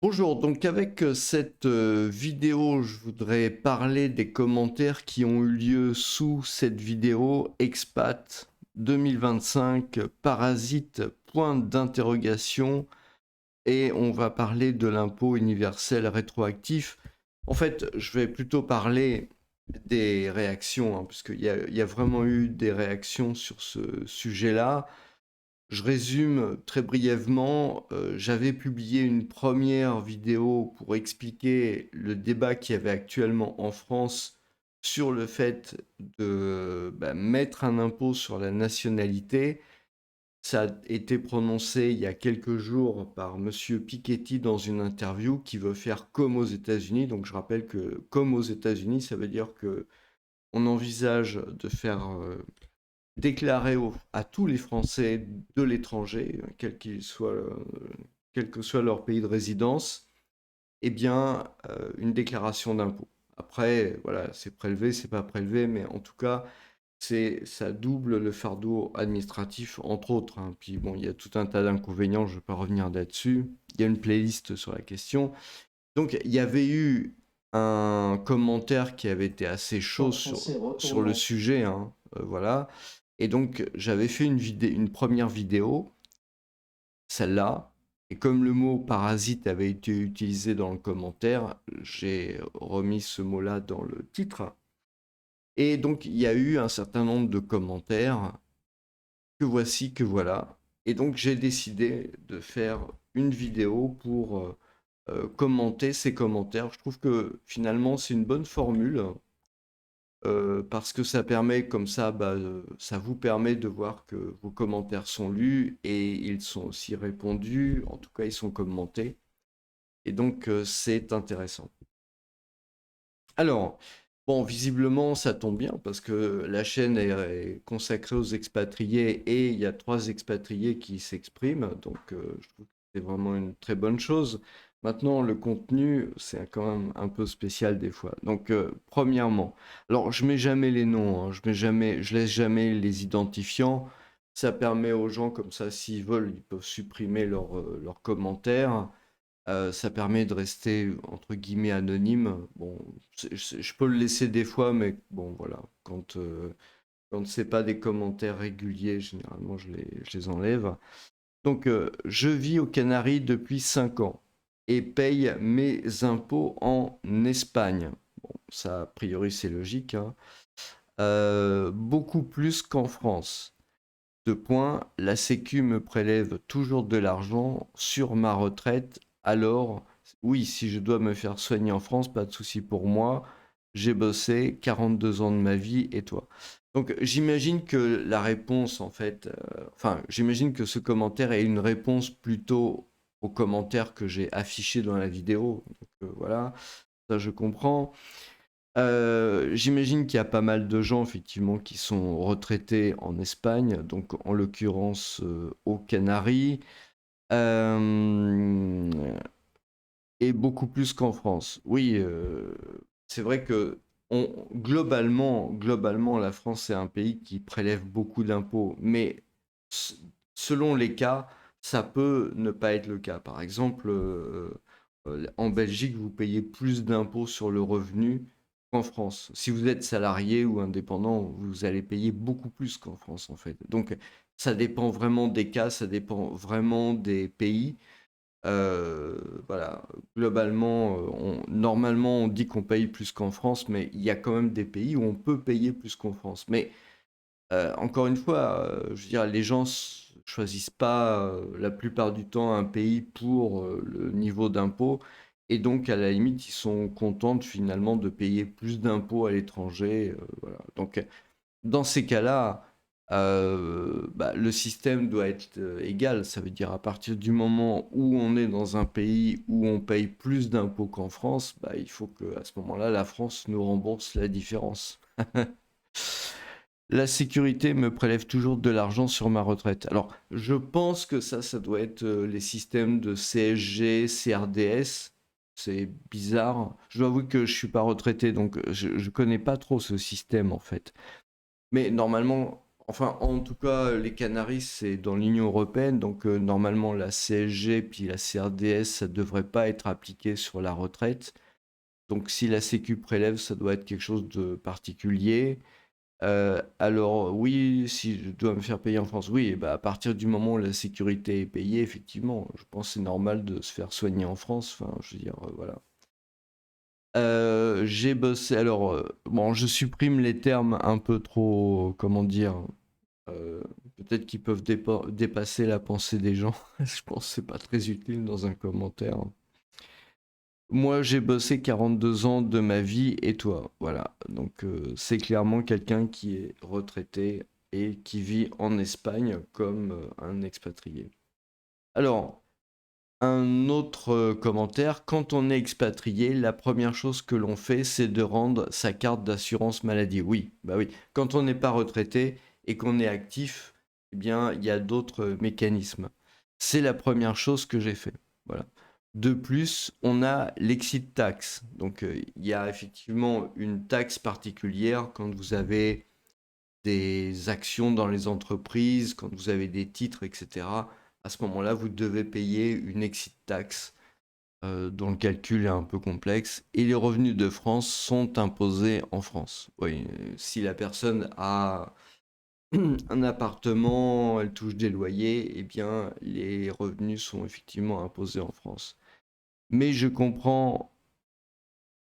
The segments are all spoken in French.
Bonjour, donc avec cette vidéo, je voudrais parler des commentaires qui ont eu lieu sous cette vidéo Expat 2025, Parasite, point d'interrogation, et on va parler de l'impôt universel rétroactif. En fait, je vais plutôt parler des réactions, hein, parce qu'il y a vraiment eu des réactions sur ce sujet-là. Je résume très brièvement, j'avais publié une première vidéo pour expliquer le débat qu'il y avait actuellement en France sur le fait de mettre un impôt sur la nationalité. Ça a été prononcé il y a quelques jours par Monsieur Piketty dans une interview qui veut faire comme aux États-Unis. Donc je rappelle que comme aux États-Unis, ça veut dire que on envisage de faire déclarer à tous les Français de l'étranger, quel que soit leur pays de résidence, eh bien, une déclaration d'impôt. Après, voilà, c'est prélevé, c'est pas prélevé, mais en tout cas, ça double le fardeau administratif, entre autres, hein. Puis bon, il y a tout un tas d'inconvénients, je ne vais pas revenir là-dessus. Il y a une playlist sur la question. Donc, il y avait eu un commentaire qui avait été assez chaud sur le sujet, hein, voilà. Et donc, j'avais fait une première vidéo, celle-là, et comme le mot parasite avait été utilisé dans le commentaire, j'ai remis ce mot-là dans le titre. Et donc, il y a eu un certain nombre de commentaires, que voici, que voilà. Et donc, j'ai décidé de faire une vidéo pour commenter ces commentaires. Je trouve que finalement, c'est une bonne formule. Parce que ça permet comme ça, ça vous permet de voir que vos commentaires sont lus et ils sont aussi répondus, en tout cas ils sont commentés, et donc c'est intéressant. Alors, bon, visiblement ça tombe bien parce que la chaîne est consacrée aux expatriés et il y a 3 expatriés qui s'expriment, donc je trouve que c'est vraiment une très bonne chose. Maintenant, le contenu, c'est quand même un peu spécial des fois. Donc, premièrement, alors je mets jamais les noms, hein, je laisse jamais les identifiants. Ça permet aux gens comme ça, s'ils veulent, ils peuvent supprimer leurs commentaires. Ça permet de rester entre guillemets anonyme. Bon, je peux le laisser des fois, mais bon, voilà. Quand c'est pas des commentaires réguliers, généralement, je les enlève. Donc, je vis aux Canaries depuis 5 ans et paye mes impôts en Espagne. Bon, ça, a priori, c'est logique, hein. Beaucoup plus qu'en France. Deux points, la Sécu me prélève toujours de l'argent sur ma retraite. Alors, oui, si je dois me faire soigner en France, pas de souci pour moi. J'ai bossé 42 ans de ma vie et toi. Donc, j'imagine que la réponse, en fait, enfin, j'imagine que ce commentaire est une réponse plutôt au commentaire que j'ai affiché dans la vidéo. Donc, voilà, ça je comprends. J'imagine qu'il y a pas mal de gens effectivement qui sont retraités en Espagne, donc en l'occurrence aux Canaries, euh, et beaucoup plus qu'en France. Oui, c'est vrai que globalement, la France est un pays qui prélève beaucoup d'impôts, mais selon les cas, ça peut ne pas être le cas. Par exemple, en Belgique, vous payez plus d'impôts sur le revenu qu'en France. Si vous êtes salarié ou indépendant, vous allez payer beaucoup plus qu'en France, en fait. Donc, ça dépend vraiment des cas, ça dépend vraiment des pays. Euh, voilà, globalement, normalement, on dit qu'on paye plus qu'en France, mais il y a quand même des pays où on peut payer plus qu'en France. Mais encore une fois, je veux dire, les gens choisissent pas la plupart du temps un pays pour le niveau d'impôt, et donc à la limite, ils sont contents finalement de payer plus d'impôts à l'étranger. Voilà. Donc, dans ces cas-là, le système doit être égal. Ça veut dire à partir du moment où on est dans un pays où on paye plus d'impôts qu'en France, il faut qu'à ce moment-là, la France nous rembourse la différence. La sécurité me prélève toujours de l'argent sur ma retraite. Alors, je pense que ça doit être les systèmes de CSG, CRDS. C'est bizarre. Je dois avouer que je suis pas retraité, donc je connais pas trop ce système en fait. Mais normalement, Enfin, en tout cas, les Canaries, c'est dans l'Union européenne, donc normalement la CSG puis la CRDS, ça ne devrait pas être appliqué sur la retraite. Donc si la Sécu prélève, ça doit être quelque chose de particulier. Alors oui, si je dois me faire payer en France, oui, bah, à partir du moment où la sécurité est payée, effectivement, je pense que c'est normal de se faire soigner en France. Enfin, je veux dire, voilà. J'ai bossé. Alors, bon, je supprime les termes un peu trop, comment dire, euh, peut-être qu'ils peuvent dépasser la pensée des gens. Je pense que c'est pas très utile dans un commentaire. Moi, j'ai bossé 42 ans de ma vie et toi, voilà. Donc, c'est clairement quelqu'un qui est retraité et qui vit en Espagne comme un expatrié. Alors, un autre commentaire, quand on est expatrié, la première chose que l'on fait, c'est de rendre sa carte d'assurance maladie. Oui, bah oui. Quand on n'est pas retraité et qu'on est actif, eh bien, il y a d'autres mécanismes. C'est la première chose que j'ai fait. Voilà. De plus, on a l'exit tax. Donc, il y a effectivement une taxe particulière quand vous avez des actions dans les entreprises, quand vous avez des titres, etc. À ce moment-là, vous devez payer une exit tax dont le calcul est un peu complexe. Et les revenus de France sont imposés en France. Oui, si la personne a un appartement, elle touche des loyers, eh bien, les revenus sont effectivement imposés en France. Mais je comprends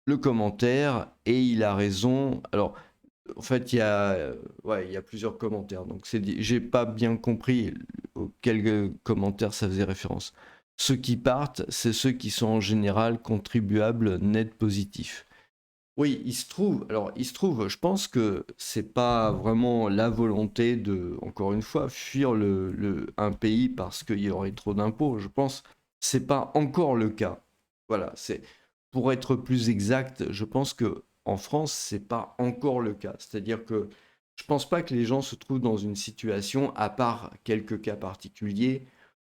le commentaire et il a raison. Alors, en fait, ouais, il y a plusieurs commentaires. Donc, j'ai pas bien compris auquel commentaire ça faisait référence. Ceux qui partent, c'est ceux qui sont en général contribuables net positifs. Oui, il se trouve, je pense que c'est pas vraiment la volonté de, encore une fois, fuir un pays parce qu'il y aurait trop d'impôts. Je pense que c'est pas encore le cas. Voilà, pour être plus exact, je pense que en France, c'est pas encore le cas. C'est-à-dire que je pense pas que les gens se trouvent dans une situation, à part quelques cas particuliers,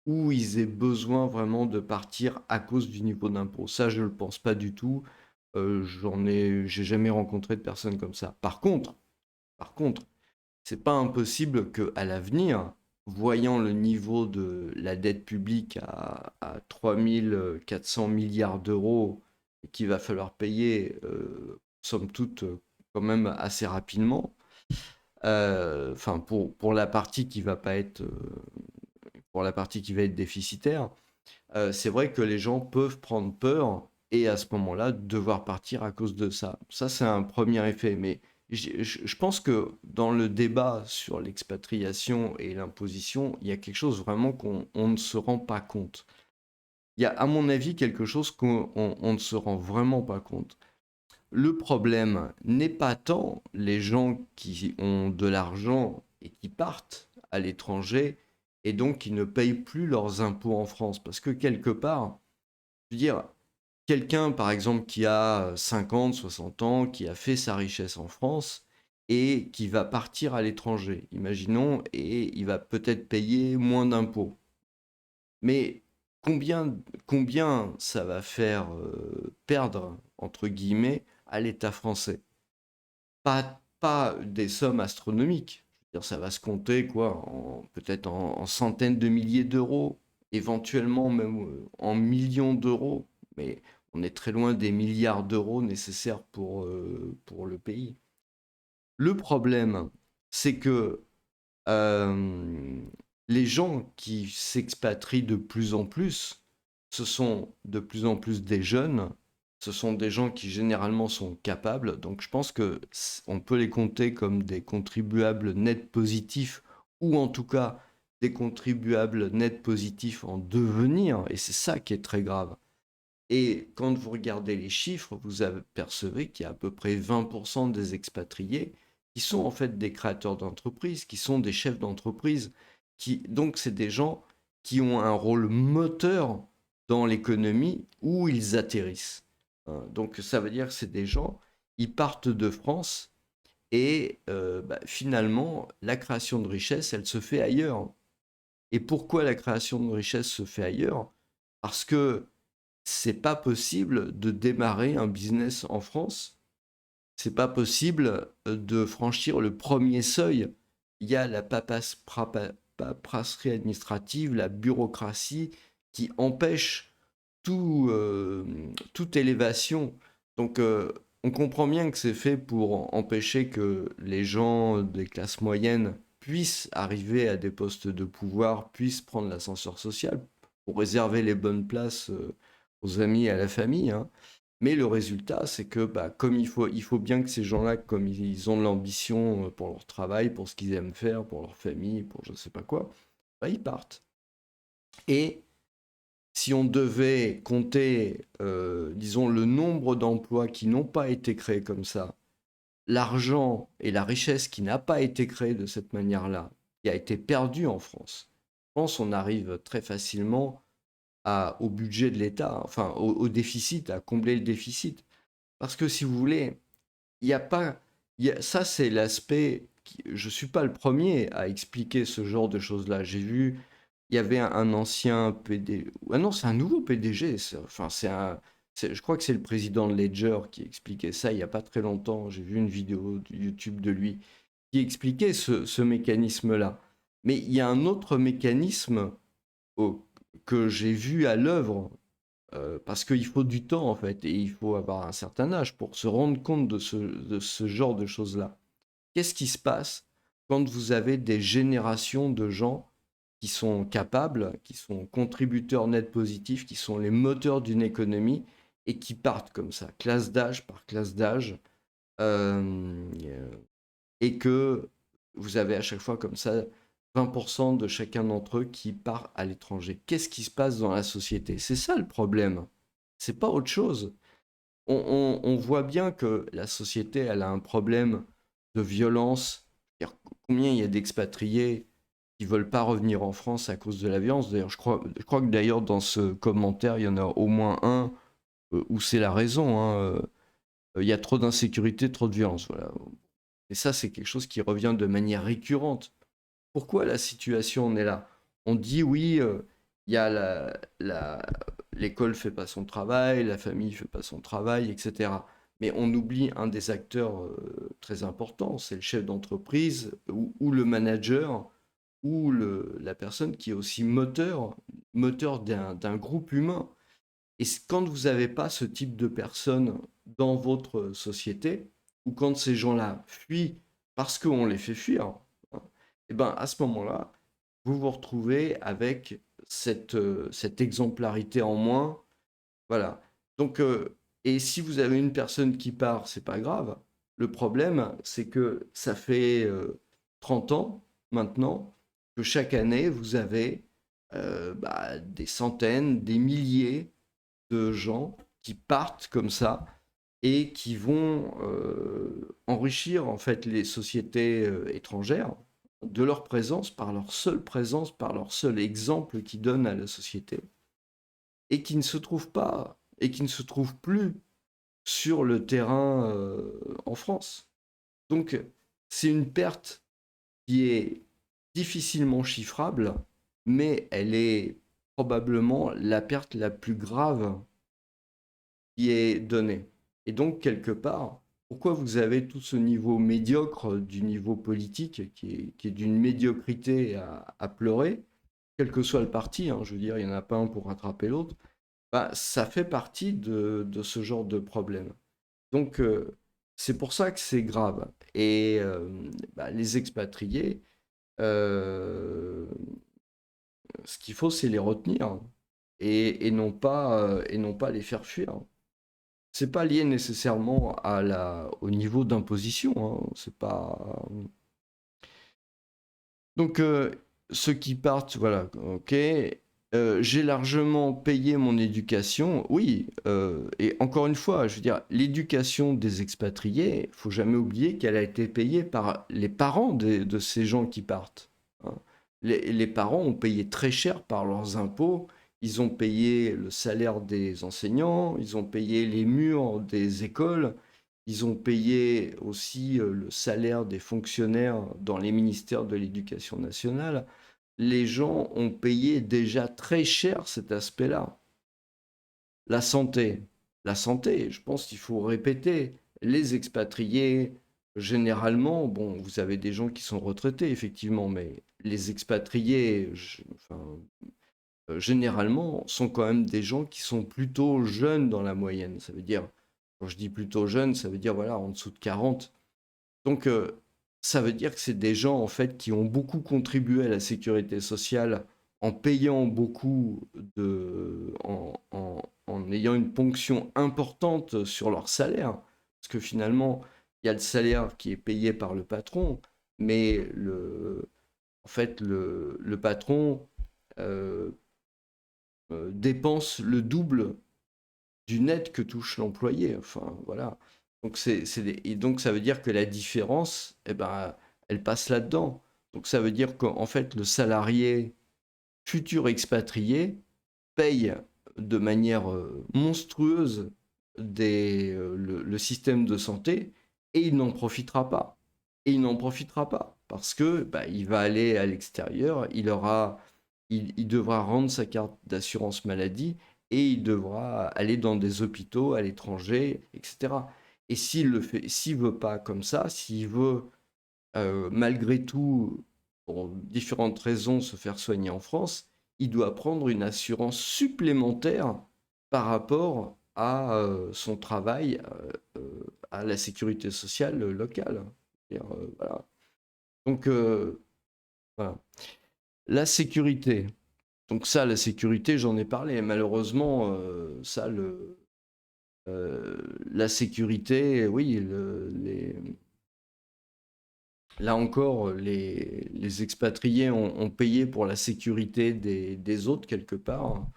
où ils aient besoin vraiment de partir à cause du niveau d'impôt. Ça, je le pense pas du tout. J'ai jamais rencontré de personne comme ça. Par contre, c'est pas impossible que à l'avenir, voyant le niveau de la dette publique à 3400 milliards d'euros qu'il va falloir payer, somme toute, quand même assez rapidement, enfin pour la partie qui va pas être, pour la partie qui va être déficitaire, c'est vrai que les gens peuvent prendre peur et à ce moment-là devoir partir à cause de ça. Ça, c'est un premier effet. Mais je pense que dans le débat sur l'expatriation et l'imposition, il y a quelque chose vraiment qu'on ne se rend pas compte. Il y a, à mon avis, quelque chose qu'on ne se rend vraiment pas compte. Le problème n'est pas tant les gens qui ont de l'argent et qui partent à l'étranger et donc qui ne payent plus leurs impôts en France. Parce que quelque part, je veux dire, quelqu'un, par exemple, qui a 50, 60 ans, qui a fait sa richesse en France et qui va partir à l'étranger, imaginons, et il va peut-être payer moins d'impôts. Mais combien, combien ça va faire perdre, entre guillemets, à l'État français? Pas des sommes astronomiques. Je veux dire, ça va se compter quoi, peut-être en centaines de milliers d'euros, éventuellement même en millions d'euros, mais on est très loin des milliards d'euros nécessaires pour le pays. Le problème, c'est que euh, les gens qui s'expatrient de plus en plus, ce sont de plus en plus des jeunes, ce sont des gens qui généralement sont capables, donc je pense que on peut les compter comme des contribuables nets positifs, ou en tout cas des contribuables nets positifs en devenir, et c'est ça qui est très grave. Et quand vous regardez les chiffres, vous apercevez qu'il y a à peu près 20% des expatriés qui sont en fait des créateurs d'entreprises, qui sont des chefs d'entreprise, donc c'est des gens qui ont un rôle moteur dans l'économie où ils atterrissent. Hein. Donc ça veut dire que c'est des gens, ils partent de France et bah, finalement la création de richesse, elle se fait ailleurs. Et pourquoi la création de richesse se fait ailleurs? Parce que c'est pas possible de démarrer un business en France. C'est pas possible de franchir le premier seuil. il y a la paperasserie administrative, la bureaucratie qui empêche toute élévation. Donc, on comprend bien que c'est fait pour empêcher que les gens des classes moyennes puissent arriver à des postes de pouvoir, puissent prendre l'ascenseur social, pour réserver les bonnes places aux amis et à la famille, hein. Mais le résultat, c'est que bah, comme il faut bien que ces gens-là, comme ils ont de l'ambition pour leur travail, pour ce qu'ils aiment faire, pour leur famille, pour je ne sais pas quoi, bah, ils partent. Et si on devait compter, disons, le nombre d'emplois qui n'ont pas été créés comme ça, l'argent et la richesse qui n'a pas été créée de cette manière-là, qui a été perdue en France, je pense qu'on arrive très facilement au budget de l'État, enfin au déficit, à combler le déficit. Parce que si vous voulez, il n'y a pas... ça, c'est l'aspect... Je ne suis pas le premier à expliquer ce genre de choses-là. J'ai vu, il y avait un ancien PD... Ah non, c'est un nouveau PDG. Enfin, je crois que c'est le président de Ledger qui expliquait ça il n'y a pas très longtemps. J'ai vu une vidéo de YouTube de lui qui expliquait ce mécanisme-là. Mais il y a un autre mécanisme au- que j'ai vu à l'œuvre parce qu'il faut du temps en fait, et il faut avoir un certain âge pour se rendre compte de ce genre de choses-là. Qu'est-ce qui se passe quand vous avez des générations de gens qui sont capables, qui sont contributeurs nets positifs, qui sont les moteurs d'une économie et qui partent comme ça, classe d'âge par classe d'âge, euh, et que vous avez à chaque fois comme ça 20% de chacun d'entre eux qui part à l'étranger. Qu'est-ce qui se passe dans la société? C'est ça le problème. C'est pas autre chose. On voit bien que la société, elle a un problème de violence. Combien il y a d'expatriés qui veulent pas revenir en France à cause de la violence? D'ailleurs, je crois que d'ailleurs dans ce commentaire, il y en a au moins un où c'est la raison, hein. Il y a trop d'insécurité, trop de violence. Voilà. Et ça, c'est quelque chose qui revient de manière récurrente. Pourquoi la situation en est là? On dit oui, il y a l'école fait pas son travail, la famille fait pas son travail, etc. Mais on oublie un des acteurs très importants, c'est le chef d'entreprise ou le manager ou la personne qui est aussi moteur d'un groupe humain. Et quand vous n'avez pas ce type de personnes dans votre société, ou quand ces gens-là fuient parce qu'on les fait fuir, hein, et ben à ce moment-là, vous vous retrouvez avec cette exemplarité en moins. Voilà. Donc, et si vous avez une personne qui part, c'est pas grave. Le problème, c'est que ça fait 30 ans maintenant que chaque année, vous avez bah, des centaines, des milliers de gens qui partent comme ça et qui vont enrichir en fait les sociétés étrangères de leur présence, par leur seul exemple qu'ils donnent à la société et qui ne se trouvent pas et qui ne se trouvent plus sur le terrain en France. Donc c'est une perte qui est difficilement chiffrable, mais elle est probablement la perte la plus grave qui est donné. Et donc, quelque part, pourquoi vous avez tout ce niveau médiocre du niveau politique qui est d'une médiocrité à pleurer, quel que soit le parti, hein, je veux dire, il n'y en a pas un pour rattraper l'autre, bah, ça fait partie de ce genre de problème. Donc, c'est pour ça que c'est grave. Et bah, les expatriés, euh, ce qu'il faut, c'est les retenir et non pas les faire fuir. C'est pas lié nécessairement au niveau d'imposition, hein. C'est pas. Donc, ceux qui partent, voilà, ok. J'ai largement payé mon éducation, oui. Et encore une fois, je veux dire, l'éducation des expatriés, il faut jamais oublier qu'elle a été payée par les parents de ces gens qui partent, hein. Les parents ont payé très cher par leurs impôts. Ils ont payé le salaire des enseignants, ils ont payé les murs des écoles, ils ont payé aussi le salaire des fonctionnaires dans les ministères de l'Éducation nationale. Les gens ont payé déjà très cher cet aspect-là. La santé. La santé, je pense qu'il faut répéter. Les expatriés, généralement, bon, vous avez des gens qui sont retraités, effectivement, mais les expatriés, enfin, généralement, sont quand même des gens qui sont plutôt jeunes dans la moyenne. Ça veut dire, quand je dis plutôt jeunes, ça veut dire, voilà, en dessous de 40. Donc, ça veut dire que c'est des gens, en fait, qui ont beaucoup contribué à la sécurité sociale en payant beaucoup en ayant une ponction importante sur leur salaire. Parce que finalement, il y a le salaire qui est payé par le patron, mais en fait, le patron euh, dépense le double du net que touche l'employé. Enfin, voilà. Donc, et donc, ça veut dire que la différence, eh ben, elle passe là-dedans. Donc, ça veut dire qu'en fait, le salarié futur expatrié paye de manière monstrueuse le système de santé et il n'en profitera pas. Et il n'en profitera pas parce que bah, il va aller à l'extérieur, il devra rendre sa carte d'assurance maladie et il devra aller dans des hôpitaux à l'étranger, etc. Et s'il veut pas comme ça, s'il veut malgré tout, pour différentes raisons, se faire soigner en France, il doit prendre une assurance supplémentaire par rapport à son travail, à la sécurité sociale locale. Voilà. Donc, voilà. La sécurité. Donc ça, la sécurité, j'en ai parlé. Malheureusement, la sécurité, oui, là encore, les expatriés ont payé pour la sécurité des autres quelque part, hein,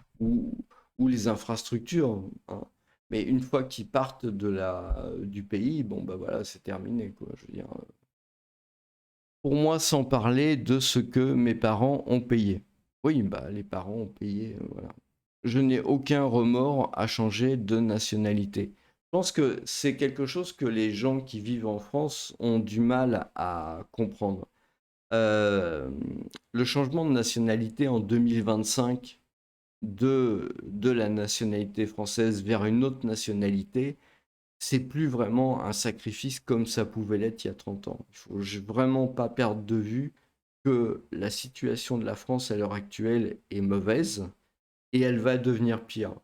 ou les infrastructures, hein. Mais une fois qu'ils partent du pays, bon bah voilà, c'est terminé, quoi. Je veux dire, pour moi, sans parler de ce que mes parents ont payé. Oui, bah les parents ont payé, voilà. Je n'ai aucun remords à changer de nationalité. Je pense que c'est quelque chose que les gens qui vivent en France ont du mal à comprendre. Euh, le changement de nationalité en 2025 de la nationalité française vers une autre nationalité, c'est plus vraiment un sacrifice comme ça pouvait l'être il y a 30 ans. Il faut vraiment pas perdre de vue que la situation de la France à l'heure actuelle est mauvaise et elle va devenir pire.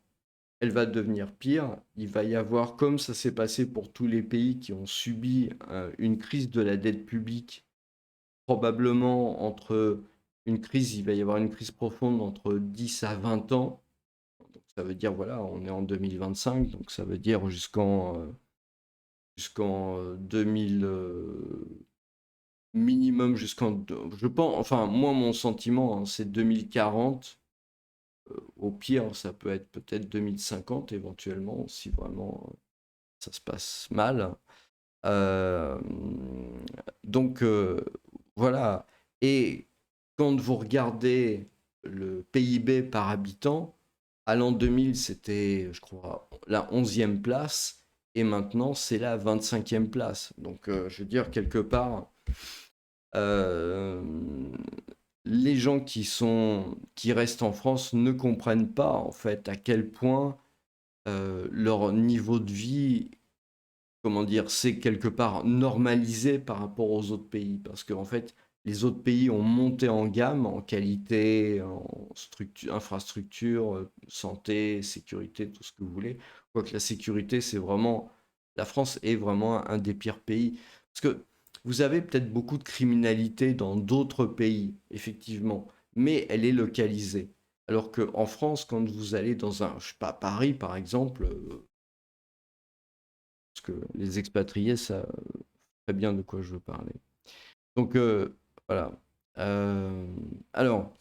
Elle va devenir pire. Il va y avoir, comme ça s'est passé pour tous les pays qui ont subi une crise de la dette publique, probablement il va y avoir une crise profonde entre 10 à 20 ans. Donc ça veut dire, voilà, on est en 2025, donc ça veut dire jusqu'en 2000, minimum je pense, enfin, moi, mon sentiment, hein, c'est 2040. Au pire, ça peut être peut-être 2050 éventuellement, si vraiment ça se passe mal. Euh, donc, voilà. Et quand vous regardez le PIB par habitant, à l'an 2000, c'était, je crois, la 11e place, et maintenant, c'est la 25e place. Donc, je veux dire, quelque part, euh, les gens qui restent en France ne comprennent pas, en fait, à quel point leur niveau de vie, comment dire, c'est quelque part normalisé par rapport aux autres pays. Parce qu'en fait, les autres pays ont monté en gamme en qualité, en infrastructure, santé, sécurité, tout ce que vous voulez. Quoique la sécurité, la France est vraiment un des pires pays. Parce que vous avez peut-être beaucoup de criminalité dans d'autres pays, effectivement, mais elle est localisée. Alors qu'en France, quand vous allez je sais pas, Paris par exemple, parce que les expatriés, ça très bien de quoi je veux parler. Donc voilà. Euh, alors,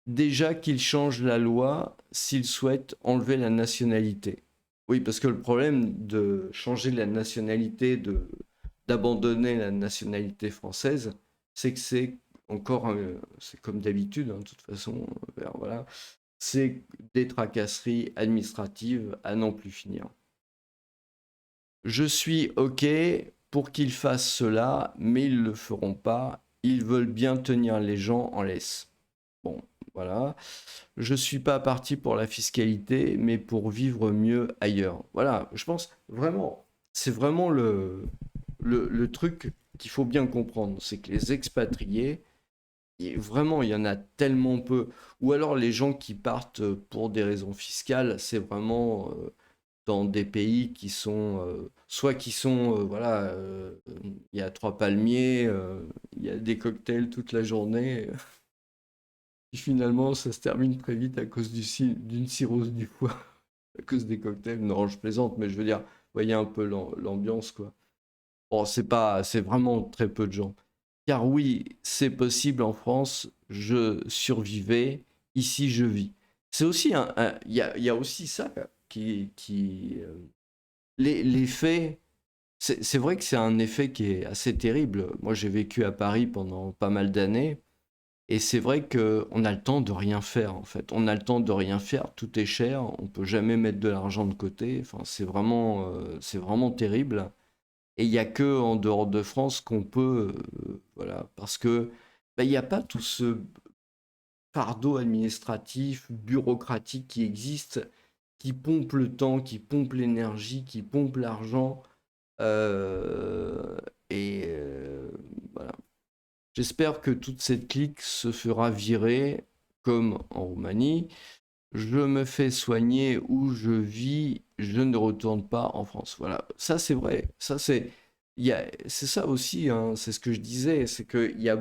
déjà qu'ils changent la loi s'ils souhaitent enlever la nationalité. Oui, parce que le problème de changer la nationalité, d'abandonner la nationalité française, c'est que c'est comme d'habitude, hein, de toute façon, voilà, c'est des tracasseries administratives à n'en plus finir. Je suis OK pour qu'ils fassent cela, mais ils ne le feront pas. Ils veulent bien tenir les gens en laisse. Bon, voilà. Je suis pas parti pour la fiscalité, mais pour vivre mieux ailleurs. Voilà, je pense vraiment, c'est vraiment le truc. qu'il faut bien comprendre, c'est que les expatriés, vraiment, il y en a tellement peu. Ou alors les gens qui partent pour des raisons fiscales, c'est vraiment dans des pays qui sont, soit qui sont, voilà, il y a trois palmiers, il y a des cocktails toute la journée, et finalement ça se termine très vite à cause d'une cirrhose du foie, à cause des cocktails. Non, je plaisante, mais je veux dire, vous voyez un peu l'ambiance, quoi. Bon, c'est vraiment très peu de gens. Car oui, c'est possible en France, je survivais, ici je vis. C'est aussi il y a aussi ça les faits, c'est vrai que c'est un effet qui est assez terrible. Moi, j'ai vécu à Paris pendant pas mal d'années, et c'est vrai qu'on a le temps de rien faire, en fait. On a le temps de rien faire, tout est cher, on peut jamais mettre de l'argent de côté. Enfin, c'est vraiment terrible. Et il n'y a que en dehors de France qu'on peut, voilà, parce que bah, il n'y a pas tout ce fardeau administratif, bureaucratique qui existe, qui pompe le temps, qui pompe l'énergie, qui pompe l'argent. Euh, et voilà. J'espère que toute cette clique se fera virer, comme en Roumanie. Je me fais soigner où je vis, je ne retourne pas en France. Voilà, ça c'est vrai. C'est ça aussi, hein, c'est ce que je disais, c'est qu'il y a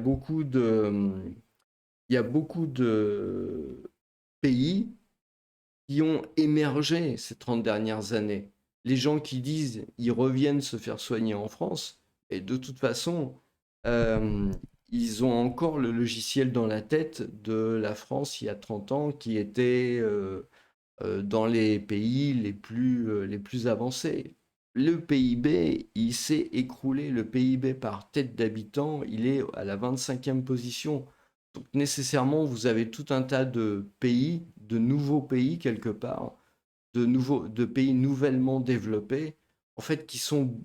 il y a beaucoup de pays qui ont émergé ces 30 dernières années. Les gens qui disent ils reviennent se faire soigner en France, et de toute façon, euh, ils ont encore le logiciel dans la tête de la France il y a 30 ans qui était dans les pays les plus avancés. Le PIB, il s'est écroulé. Le PIB par tête d'habitant, il est à la 25e position. Donc nécessairement, vous avez tout un tas de pays, de nouveaux pays quelque part, de pays nouvellement développés, en fait, qui sont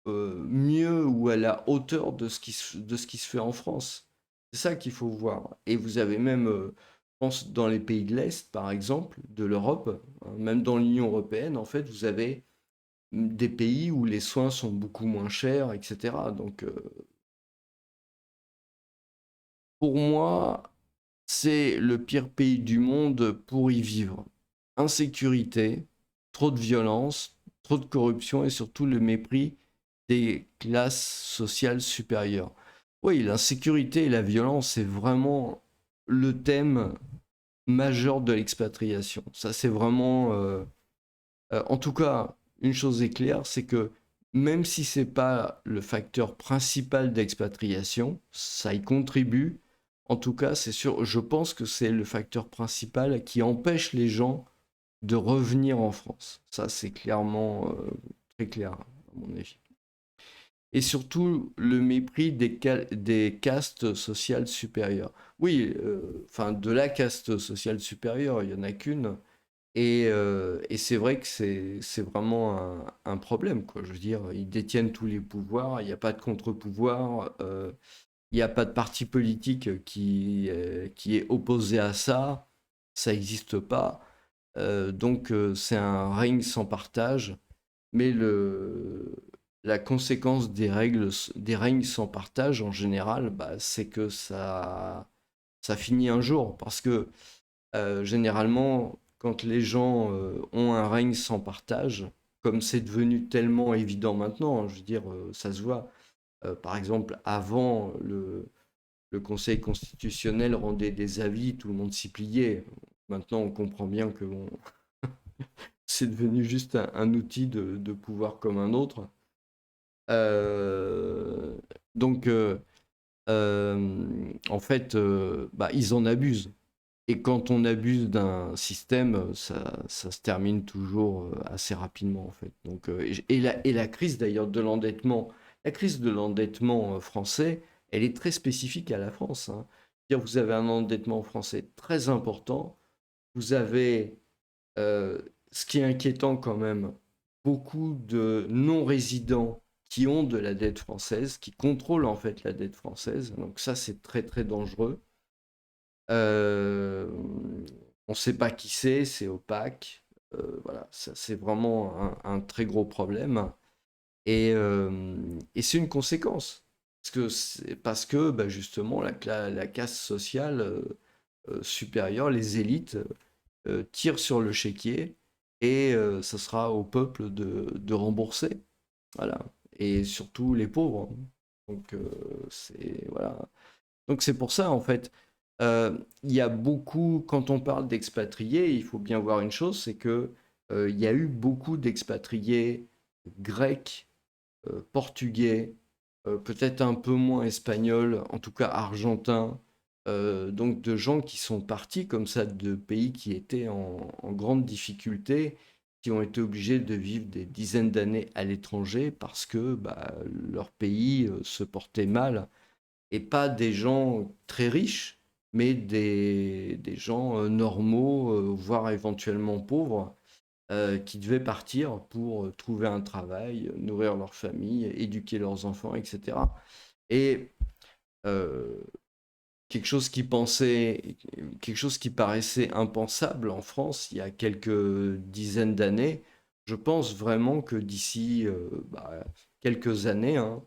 mieux ou à la hauteur de ce qui se fait en France. C'est ça qu'il faut voir. Et vous avez même, je pense, dans les pays de l'Est, par exemple, de l'Europe, hein, même dans l'Union européenne, en fait, vous avez des pays où les soins sont beaucoup moins chers, etc. Donc, pour moi, c'est le pire pays du monde pour y vivre. Insécurité, trop de violence, trop de corruption et surtout le mépris des classes sociales supérieures. Oui, l'insécurité et la violence, c'est vraiment le thème majeur de l'expatriation. Ça, c'est vraiment... en tout cas, une chose est claire, c'est que même si c'est pas le facteur principal d'expatriation, ça y contribue. En tout cas, c'est sûr, je pense que c'est le facteur principal qui empêche les gens de revenir en France. Ça, c'est clairement très clair, à mon avis. Et surtout, le mépris des castes sociales supérieures. Oui, enfin, de la caste sociale supérieure, il n'y en a qu'une. Et c'est vrai que c'est vraiment un problème, quoi. Je veux dire, ils détiennent tous les pouvoirs, il n'y a pas de contre-pouvoir, il n'y a pas de parti politique qui est opposé à ça n'existe pas. Donc c'est un règne sans partage, mais la conséquence des règnes sans partage en général, bah, c'est que ça finit un jour, parce que généralement, quand les gens ont un règne sans partage, comme c'est devenu tellement évident maintenant, hein, je veux dire, ça se voit. Par exemple, avant, le Conseil constitutionnel rendait des avis, tout le monde s'y pliait. Maintenant, on comprend bien que bon, c'est devenu juste un outil de pouvoir comme un autre. Euh, donc, en fait, bah, ils en abusent. Et quand on abuse d'un système, ça se termine toujours assez rapidement, en fait. Donc, et la crise d'ailleurs de l'endettement, la crise de l'endettement français, elle est très spécifique à la France, hein. C'est-à-dire, vous avez un endettement français très important, vous avez, ce qui est inquiétant quand même, beaucoup de non-résidents qui ont de la dette française, qui contrôlent en fait la dette française. Donc ça, c'est très très dangereux. Euh, on ne sait pas qui c'est opaque. Voilà, ça, c'est vraiment un très gros problème. Et c'est une conséquence. Parce que bah, justement, la caste sociale supérieure, les élites, tirent sur le chéquier et ce sera au peuple de rembourser. Voilà. Et surtout les pauvres. Donc, voilà. Donc c'est pour ça, en fait, il y a beaucoup, quand on parle d'expatriés, il faut bien voir une chose, c'est que il y a eu beaucoup d'expatriés grecs, portugais, peut-être un peu moins espagnols, en tout cas argentins, donc de gens qui sont partis comme ça de pays qui étaient en grande difficulté, qui ont été obligés de vivre des dizaines d'années à l'étranger parce que bah, leur pays se portait mal, et pas des gens très riches, mais des gens normaux, voire éventuellement pauvres, qui devaient partir pour trouver un travail, nourrir leur famille, éduquer leurs enfants, etc. Et euh, quelque chose qui paraissait impensable en France il y a quelques dizaines d'années, je pense vraiment que d'ici bah, quelques années, hein,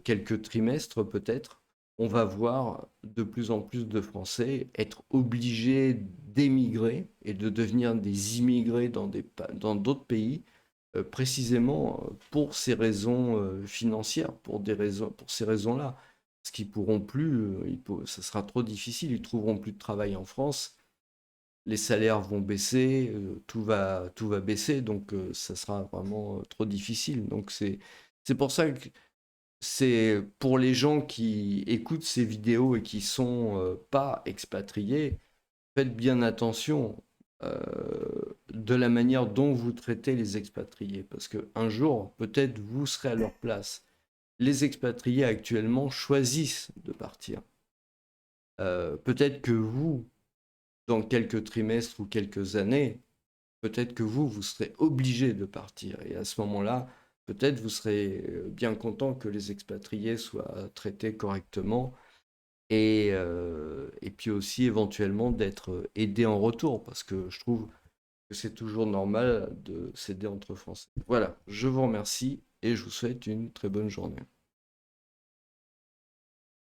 quelques trimestres peut-être, on va voir de plus en plus de Français être obligés d'émigrer et de devenir des immigrés dans d'autres pays, précisément pour ces raisons financières, pour ces raisons-là. Parce qu'ils pourront plus, ça sera trop difficile, ils trouveront plus de travail en France, les salaires vont baisser, tout va baisser, donc ça sera vraiment trop difficile. Donc c'est pour ça que c'est pour les gens qui écoutent ces vidéos et qui sont pas expatriés, faites bien attention de la manière dont vous traitez les expatriés, parce que un jour, peut-être vous serez à leur place. Les expatriés actuellement choisissent de partir. Peut-être que vous, dans quelques trimestres ou quelques années, peut-être que vous serez obligé de partir. Et à ce moment-là, peut-être vous serez bien content que les expatriés soient traités correctement et puis aussi éventuellement d'être aidés en retour, parce que je trouve que c'est toujours normal de s'aider entre Français. Voilà, je vous remercie et je vous souhaite une très bonne journée.